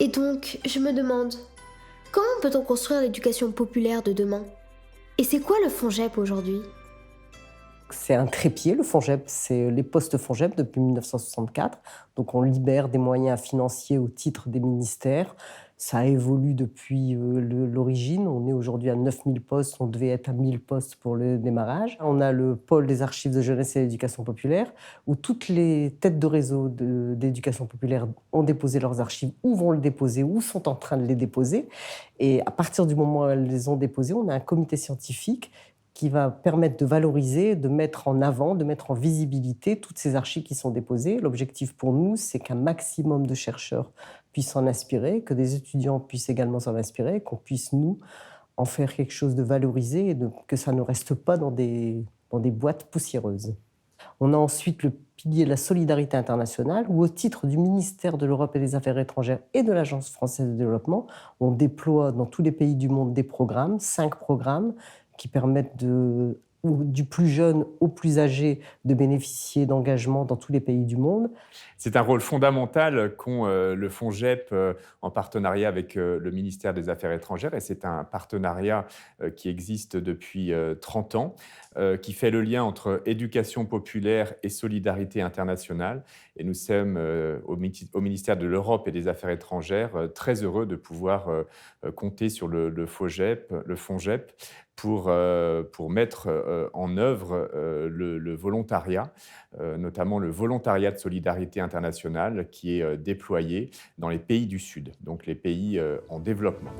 Et donc, je me demande, comment peut-on construire l'éducation populaire de demain? Et c'est quoi le FONJEP aujourd'hui? C'est un trépied, le FONJEP, c'est les postes FONJEP depuis 1964. Donc on libère des moyens financiers au titre des ministères. Ça évolue depuis l'origine. On est aujourd'hui à 9 000 postes, on devait être à 1 000 postes pour le démarrage. On a le pôle des archives de jeunesse et d'éducation populaire, où toutes les têtes de réseau d'éducation populaire ont déposé leurs archives, ou vont le déposer, ou sont en train de les déposer. Et à partir du moment où elles les ont déposées, on a un comité scientifique qui va permettre de valoriser, de mettre en avant, de mettre en visibilité toutes ces archives qui sont déposées. L'objectif pour nous, c'est qu'un maximum de chercheurs puissent s'en inspirer, que des étudiants puissent également s'en inspirer, qu'on puisse, nous, en faire quelque chose de valorisé et que ça ne reste pas dans des boîtes poussiéreuses. On a ensuite le pilier de la solidarité internationale, où au titre du ministère de l'Europe et des Affaires étrangères et de l'Agence française de développement, on déploie dans tous les pays du monde des programmes, 5 programmes, qui permettent du plus jeune au plus âgé de bénéficier d'engagements dans tous les pays du monde. C'est un rôle fondamental qu'ont le FONJEP en partenariat avec le ministère des Affaires étrangères, et c'est un partenariat qui existe depuis 30 ans, qui fait le lien entre éducation populaire et solidarité internationale. Et nous sommes au ministère de l'Europe et des Affaires étrangères très heureux de pouvoir compter sur le FONJEP pour mettre en œuvre le volontariat, notamment le volontariat de solidarité internationale qui est déployé dans les pays du Sud, donc les pays en développement.